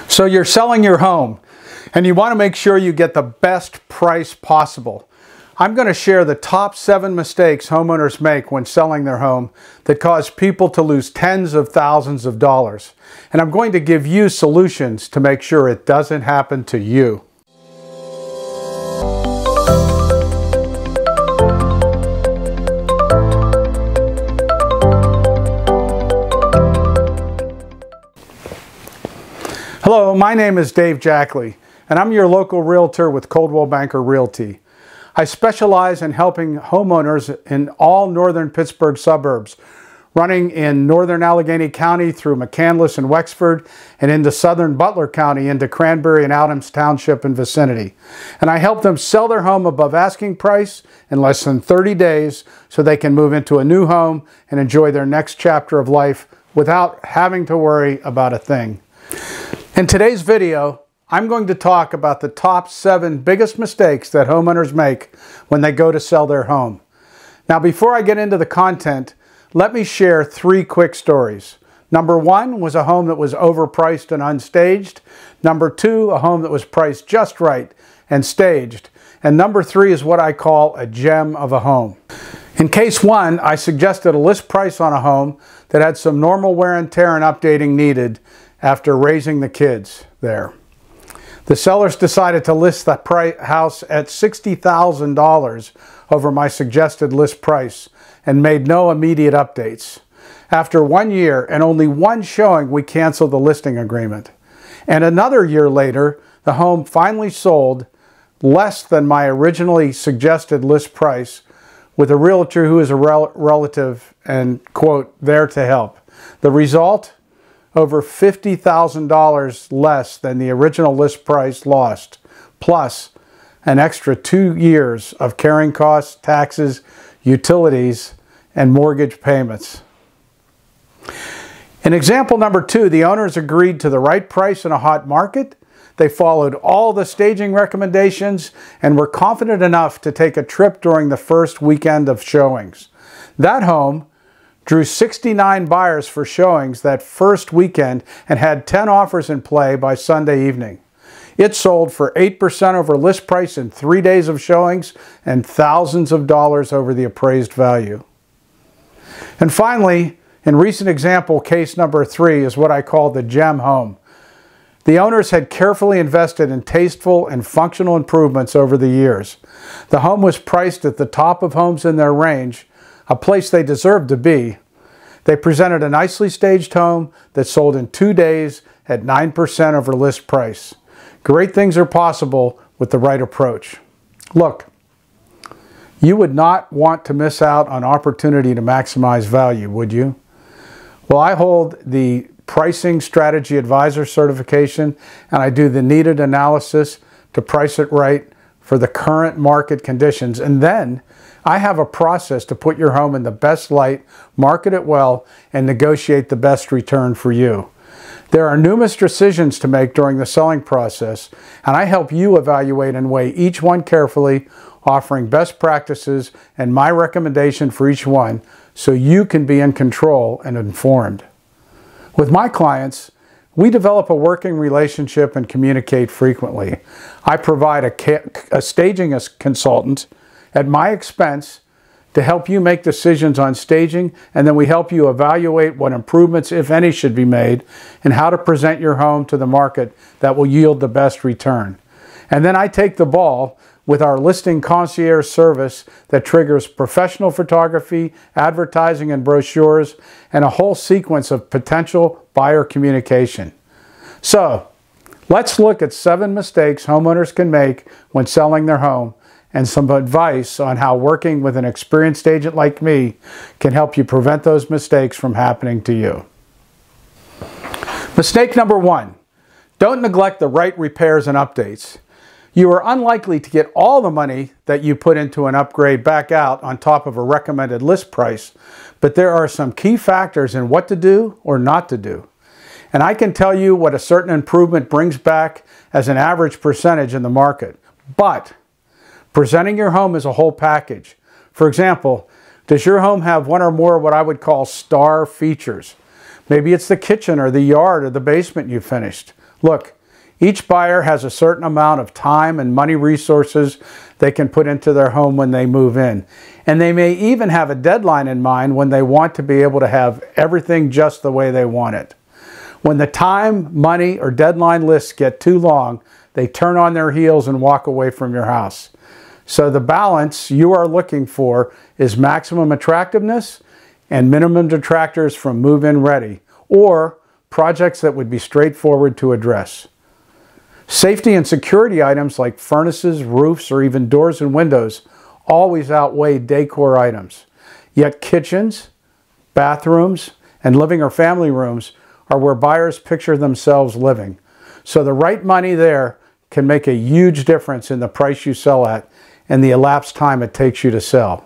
So you're selling your home and you want to make sure you get the best price possible. I'm going to share the top 7 mistakes homeowners make when selling their home that cause people to lose tens of thousands of dollars. And I'm going to give you solutions to make sure it doesn't happen to you. Hello, my name is Dave Jackley, and I'm your local realtor with Coldwell Banker Realty. I specialize in helping homeowners in all northern Pittsburgh suburbs, running in northern Allegheny County through McCandless and Wexford, and into southern Butler County into Cranberry and Adams Township and vicinity. And I help them sell their home above asking price in less than 30 days so they can move into a new home and enjoy their next chapter of life without having to worry about a thing. In today's video, I'm going to talk about the top 7 biggest mistakes that homeowners make when they go to sell their home. Now, before I get into the content, let me share 3 quick stories. Number 1 was a home that was overpriced and unstaged. Number 2, a home that was priced just right and staged. And number 3 is what I call a gem of a home. In case 1, I suggested a list price on a home that had some normal wear and tear and updating needed after raising the kids there. The sellers decided to list the house at $60,000 over my suggested list price and made no immediate updates. After 1 year and only 1 showing, we canceled the listing agreement. And another year later, the home finally sold less than my originally suggested list price with a realtor who is a relative and, quote, there to help. The result? Over $50,000 less than the original list price lost, plus an extra 2 years of carrying costs, taxes, utilities, and mortgage payments. In example number 2, the owners agreed to the right price in a hot market. They followed all the staging recommendations and were confident enough to take a trip during the first weekend of showings. That home drew 69 buyers for showings that first weekend and had 10 offers in play by Sunday evening. It sold for 8% over list price in 3 days of showings and thousands of dollars over the appraised value. And finally, in recent example, case number 3 is what I call the gem home. The owners had carefully invested in tasteful and functional improvements over the years. The home was priced at the top of homes in their range, a place they deserved to be. They presented a nicely staged home that sold in 2 days at 9% over list price. Great things are possible with the right approach. Look, you would not want to miss out on opportunity to maximize value, would you? Well, I hold the Pricing Strategy Advisor certification, and I do the needed analysis to price it right for the current market conditions. And then I have a process to put your home in the best light, market it well, and negotiate the best return for you. There are numerous decisions to make during the selling process, and I help you evaluate and weigh each one carefully, offering best practices and my recommendation for each one so you can be in control and informed. With my clients, we develop a working relationship and communicate frequently. I provide a staging consultant at my expense to help you make decisions on staging, and then we help you evaluate what improvements, if any, should be made and how to present your home to the market that will yield the best return. And then I take the ball with our listing concierge service that triggers professional photography, advertising and brochures, and a whole sequence of potential buyer communication. So, let's look at 7 mistakes homeowners can make when selling their home and some advice on how working with an experienced agent like me can help you prevent those mistakes from happening to you. Mistake number 1, don't neglect the right repairs and updates. You are unlikely to get all the money that you put into an upgrade back out on top of a recommended list price, but there are some key factors in what to do or not to do. And I can tell you what a certain improvement brings back as an average percentage in the market. But presenting your home as a whole package. For example, does your home have one or more what I would call star features? Maybe it's the kitchen or the yard or the basement you finished. Look, Each buyer has a certain amount of time and money resources they can put into their home when they move in. And they may even have a deadline in mind when they want to be able to have everything just the way they want it. When the time, money, or deadline lists get too long, they turn on their heels and walk away from your house. So the balance you are looking for is maximum attractiveness and minimum detractors from move-in ready, or projects that would be straightforward to address. Safety and security items like furnaces, roofs, or even doors and windows always outweigh decor items. Yet kitchens, bathrooms, and living or family rooms are where buyers picture themselves living. So the right money there can make a huge difference in the price you sell at and the elapsed time it takes you to sell.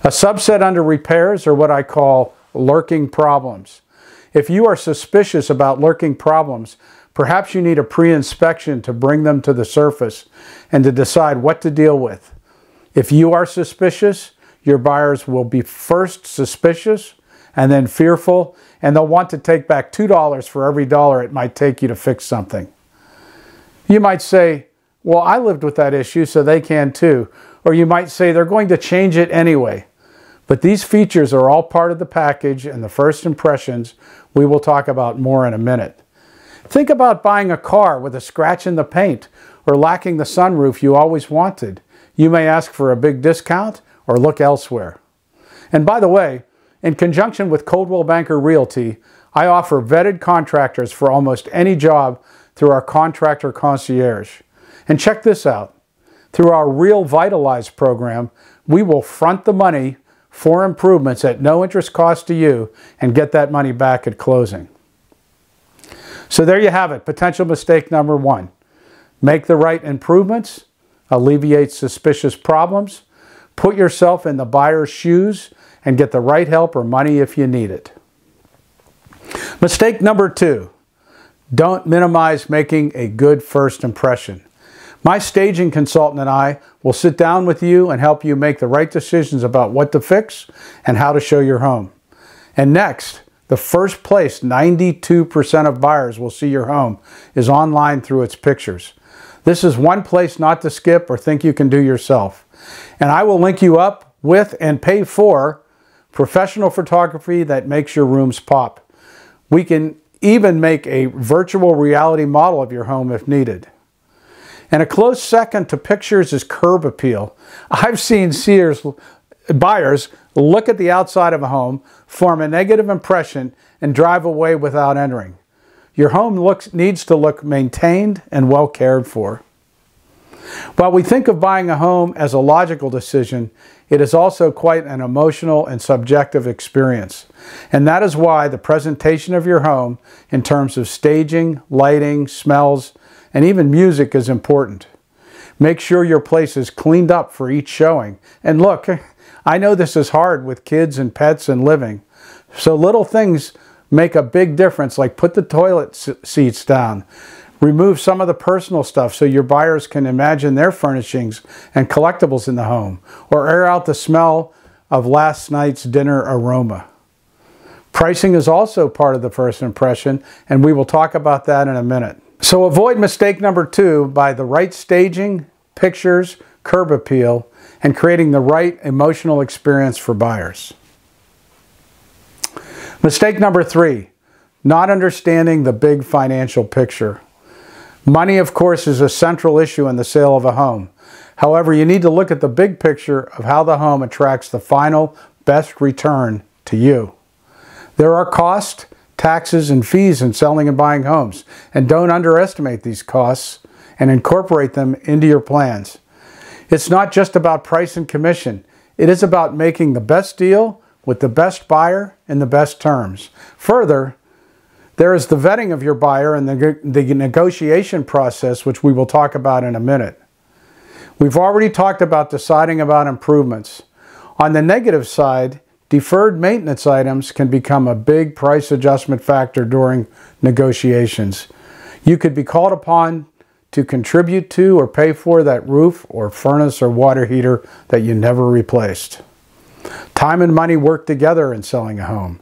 A subset under repairs are what I call lurking problems. If you are suspicious about lurking problems, perhaps you need a pre-inspection to bring them to the surface and to decide what to deal with. If you are suspicious, your buyers will be first suspicious and then fearful, and they'll want to take back $2 for every dollar it might take you to fix something. You might say, well, I lived with that issue, so they can too. Or you might say they're going to change it anyway. But these features are all part of the package and the first impressions we will talk about more in a minute. Think about buying a car with a scratch in the paint or lacking the sunroof you always wanted. You may ask for a big discount or look elsewhere. And by the way, in conjunction with Coldwell Banker Realty, I offer vetted contractors for almost any job through our Contractor Concierge. And check this out. Through our Real Vitalize program, we will front the money for improvements at no interest cost to you and get that money back at closing. So there you have it, potential mistake number 1. Make the right improvements, alleviate suspicious problems, put yourself in the buyer's shoes, and get the right help or money if you need it. Mistake number 2, don't minimize making a good first impression. My staging consultant and I will sit down with you and help you make the right decisions about what to fix and how to show your home. And next, the first place 92% of buyers will see your home is online through its pictures. This is one place not to skip or think you can do yourself. And I will link you up with and pay for professional photography that makes your rooms pop. We can even make a virtual reality model of your home if needed. And a close second to pictures is curb appeal. I've seen buyers look at the outside of a home, form a negative impression, and drive away without entering. Your home needs to look maintained and well cared for. While we think of buying a home as a logical decision, it is also quite an emotional and subjective experience. And that is why the presentation of your home in terms of staging, lighting, smells, and even music is important. Make sure your place is cleaned up for each showing. And look, I know this is hard with kids and pets and living. So little things make a big difference, like put the toilet seats down. Remove some of the personal stuff so your buyers can imagine their furnishings and collectibles in the home. Or air out the smell of last night's dinner aroma. Pricing is also part of the first impression, and we will talk about that in a minute. So avoid mistake number 2 by the right staging, pictures, curb appeal, and creating the right emotional experience for buyers. Mistake number 3, not understanding the big financial picture. Money, of course, is a central issue in the sale of a home. However, you need to look at the big picture of how the home attracts the final best return to you. There are costs, taxes, and fees in selling and buying homes, and don't underestimate these costs and incorporate them into your plans. It's not just about price and commission. It is about making the best deal with the best buyer and the best terms. Further, there is the vetting of your buyer and the negotiation process, which we will talk about in a minute. We've already talked about deciding about improvements. On the negative side, deferred maintenance items can become a big price adjustment factor during negotiations. You could be called upon to contribute to or pay for that roof or furnace or water heater that you never replaced. Time and money work together in selling a home.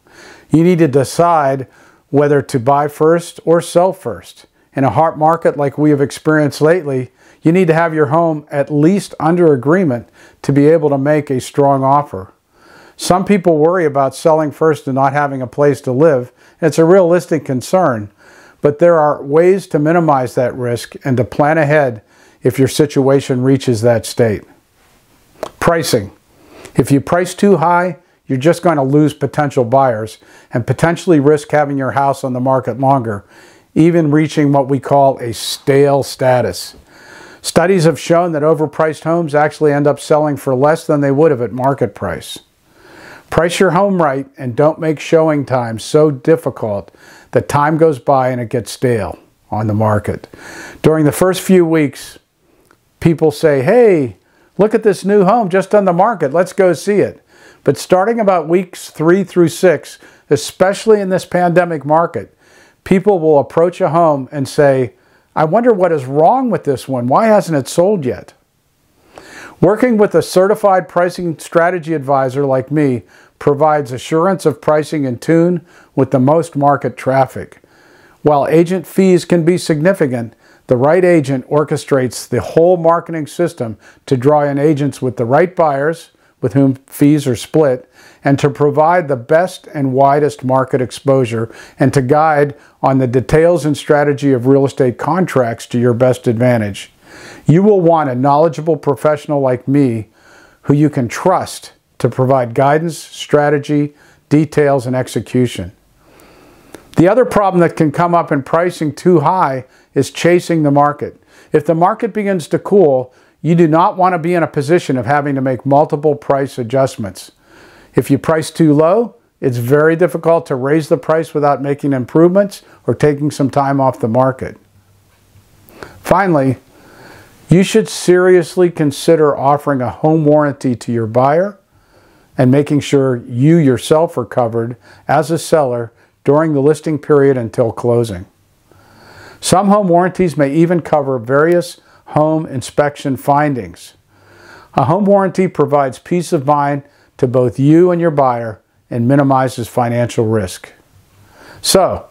You need to decide whether to buy first or sell first. In a hot market like we have experienced lately, you need to have your home at least under agreement to be able to make a strong offer. Some people worry about selling first and not having a place to live. It's a realistic concern, but there are ways to minimize that risk and to plan ahead if your situation reaches that state. Pricing. If you price too high, you're just going to lose potential buyers and potentially risk having your house on the market longer, even reaching what we call a stale status. Studies have shown that overpriced homes actually end up selling for less than they would have at market price. Price your home right and don't make showing time so difficult that time goes by and it gets stale on the market. During the first few weeks, people say, hey, look at this new home just on the market, let's go see it. But starting about weeks 3 through 6, especially in this pandemic market, people will approach a home and say, I wonder what is wrong with this one. Why hasn't it sold yet? Working with a certified pricing strategy advisor like me provides assurance of pricing in tune with the most market traffic. While agent fees can be significant, the right agent orchestrates the whole marketing system to draw in agents with the right buyers, with whom fees are split, and to provide the best and widest market exposure, and to guide on the details and strategy of real estate contracts to your best advantage. You will want a knowledgeable professional like me who you can trust to provide guidance, strategy, details, and execution. The other problem that can come up in pricing too high is chasing the market. If the market begins to cool, you do not want to be in a position of having to make multiple price adjustments. If you price too low, it's very difficult to raise the price without making improvements or taking some time off the market. Finally, you should seriously consider offering a home warranty to your buyer and making sure you yourself are covered as a seller during the listing period until closing. Some home warranties may even cover various home inspection findings. A home warranty provides peace of mind to both you and your buyer and minimizes financial risk. So,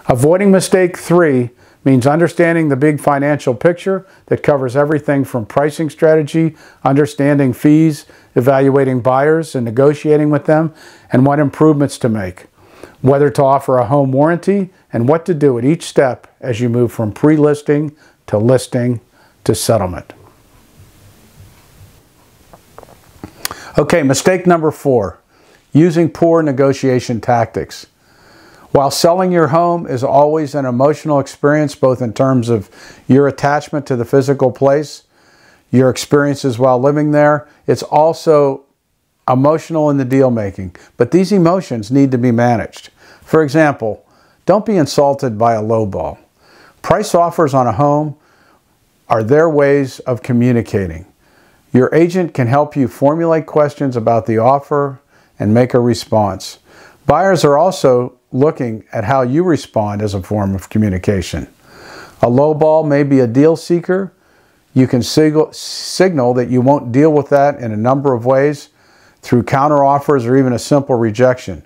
avoiding mistake 3 means understanding the big financial picture that covers everything from pricing strategy, understanding fees, evaluating buyers and negotiating with them, and what improvements to make, whether to offer a home warranty, and what to do at each step as you move from pre-listing to listing to settlement. Okay, mistake number 4, using poor negotiation tactics. While selling your home is always an emotional experience, both in terms of your attachment to the physical place, your experiences while living there, it's also emotional in the deal making. But these emotions need to be managed. For example, don't be insulted by a lowball. Price offers on a home are their ways of communicating. Your agent can help you formulate questions about the offer and make a response. Buyers are also looking at how you respond as a form of communication. A lowball may be a deal seeker. You can signal that you won't deal with that in a number of ways, through counteroffers or even a simple rejection.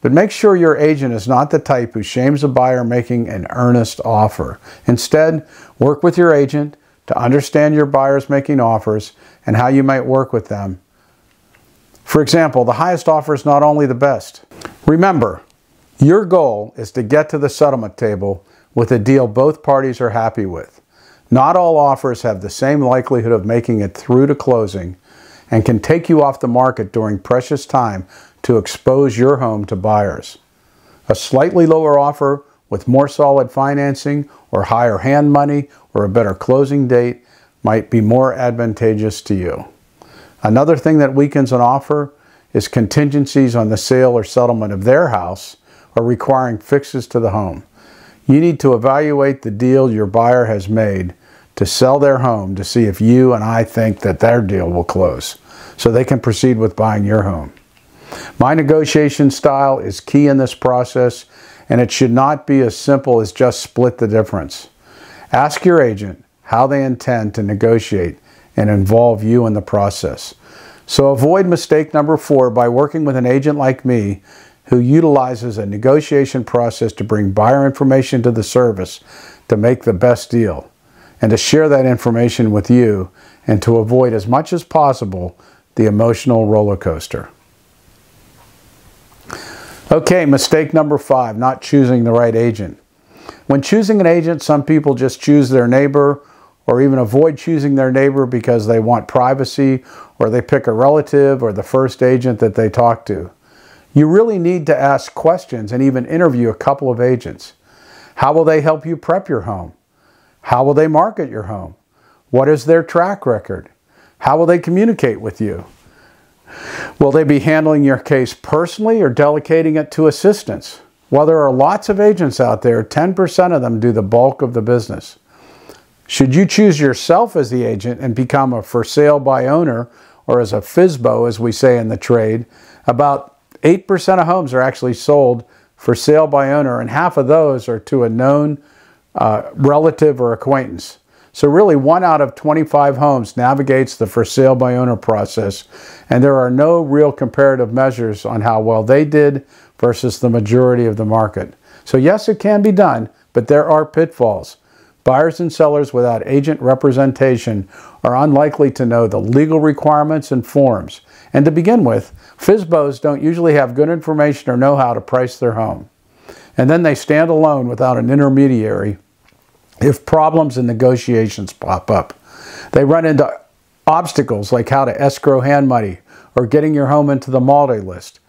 But make sure your agent is not the type who shames a buyer making an earnest offer. Instead, work with your agent to understand your buyers making offers and how you might work with them. For example, the highest offer is not only the best. Remember, your goal is to get to the settlement table with a deal both parties are happy with. Not all offers have the same likelihood of making it through to closing and can take you off the market during precious time to expose your home to buyers. A slightly lower offer with more solid financing or higher hand money or a better closing date might be more advantageous to you. Another thing that weakens an offer is contingencies on the sale or settlement of their house or requiring fixes to the home. You need to evaluate the deal your buyer has made to sell their home to see if you and I think that their deal will close, so they can proceed with buying your home. My negotiation style is key in this process, and it should not be as simple as just split the difference. Ask your agent how they intend to negotiate and involve you in the process. So avoid mistake number 4 by working with an agent like me who utilizes a negotiation process to bring buyer information to the service to make the best deal and to share that information with you and to avoid as much as possible the emotional roller coaster. Okay, mistake number 5, not choosing the right agent. When choosing an agent, some people just choose their neighbor or even avoid choosing their neighbor because they want privacy, or they pick a relative or the first agent that they talk to. You really need to ask questions and even interview a couple of agents. How will they help you prep your home? How will they market your home? What is their track record? How will they communicate with you? Will they be handling your case personally or delegating it to assistants? While there are lots of agents out there, 10% of them do the bulk of the business. Should you choose yourself as the agent and become a for sale by owner, or as a FSBO, as we say in the trade, about 8% of homes are actually sold for sale by owner, and half of those are to a known relative or acquaintance. So really 1 out of 25 homes navigates the for sale by owner process, and there are no real comparative measures on how well they did versus the majority of the market. So yes, it can be done, but there are pitfalls. Buyers and sellers without agent representation are unlikely to know the legal requirements and forms. And to begin with, FSBOs don't usually have good information or know how to price their home. And then they stand alone without an intermediary if problems and negotiations pop up. They run into obstacles like how to escrow hand money or getting your home into the multi-list.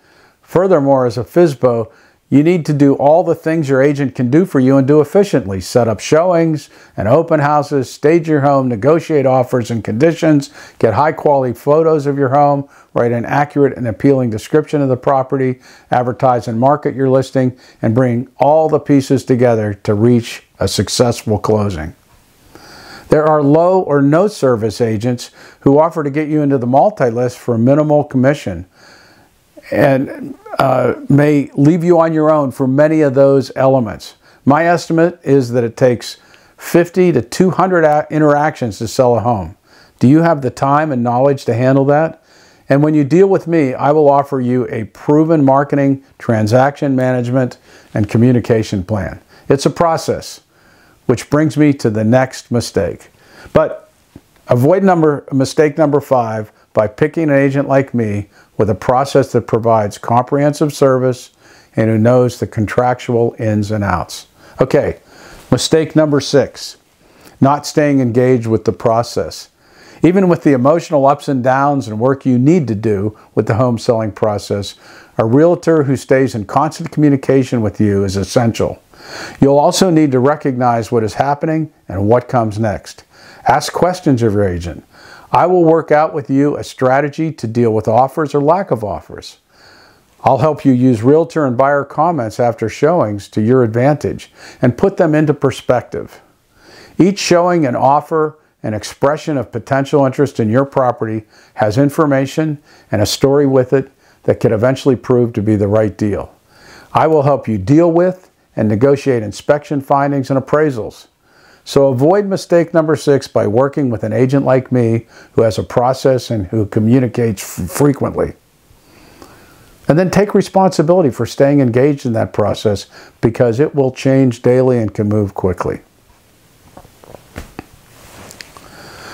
Furthermore, as a FSBO, you need to do all the things your agent can do for you and do efficiently. Set up showings and open houses, stage your home, negotiate offers and conditions, get high quality photos of your home, write an accurate and appealing description of the property, advertise and market your listing, and bring all the pieces together to reach a successful closing. There are low or no service agents who offer to get you into the multi-list for minimal commission and may leave you on your own for many of those elements. My estimate is that it takes 50 to 200 interactions to sell a home. Do you have the time and knowledge to handle that? And when you deal with me, I will offer you a proven marketing, transaction management, and communication plan. It's a process, which brings me to the next mistake. But avoid mistake number 5 by picking an agent like me with a process that provides comprehensive service and who knows the contractual ins and outs. Okay, mistake number 6, not staying engaged with the process. Even with the emotional ups and downs and work you need to do with the home selling process, a realtor who stays in constant communication with you is essential. You'll also need to recognize what is happening and what comes next. Ask questions of your agent. I will work out with you a strategy to deal with offers or lack of offers. I'll help you use realtor and buyer comments after showings to your advantage and put them into perspective. Each showing and offer an expression of potential interest in your property has information and a story with it that could eventually prove to be the right deal. I will help you deal with and negotiate inspection findings and appraisals. So avoid mistake number 6 by working with an agent like me who has a process and who communicates frequently. And then take responsibility for staying engaged in that process because it will change daily and can move quickly.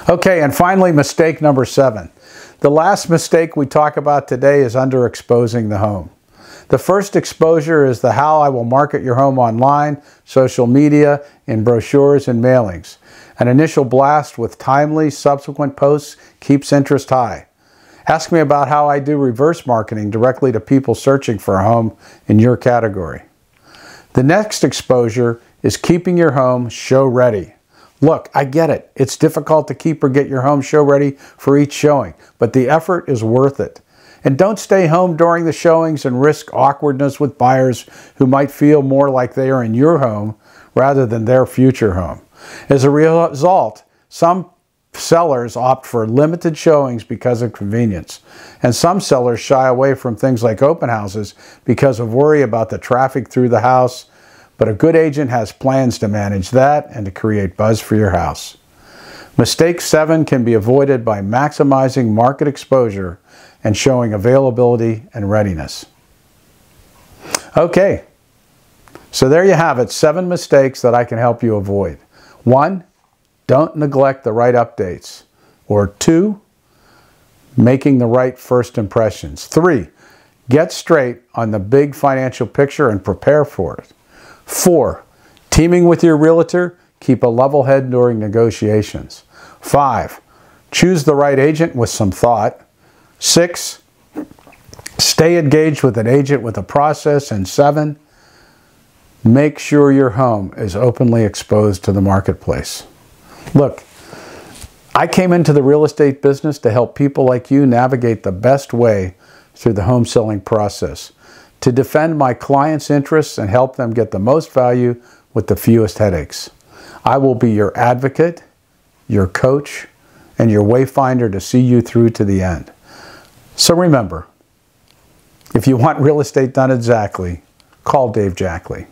Okay, and finally, mistake number 7. The last mistake we talk about today is underexposing the home. The first exposure is the how I will market your home online, social media, in brochures and mailings. An initial blast with timely subsequent posts keeps interest high. Ask me about how I do reverse marketing directly to people searching for a home in your category. The next exposure is keeping your home show ready. Look, I get it. It's difficult to keep or get your home show ready for each showing, but the effort is worth it. And don't stay home during the showings and risk awkwardness with buyers who might feel more like they are in your home rather than their future home. As a result, some sellers opt for limited showings because of convenience, and some sellers shy away from things like open houses because of worry about the traffic through the house, but a good agent has plans to manage that and to create buzz for your house. Mistake 7 can be avoided by maximizing market exposure and showing availability and readiness. Okay, so there you have it, 7 mistakes that I can help you avoid. 1, don't neglect the right updates. Or 2, making the right first impressions. 3, get straight on the big financial picture and prepare for it. 4, teaming with your realtor, keep a level head during negotiations. 5, choose the right agent with some thought. 6, stay engaged with an agent with a process. And 7, make sure your home is openly exposed to the marketplace. Look, I came into the real estate business to help people like you navigate the best way through the home selling process, to defend my clients' interests and help them get the most value with the fewest headaches. I will be your advocate, your coach, and your wayfinder to see you through to the end. So remember, if you want real estate done exactly, call Dave Jackley.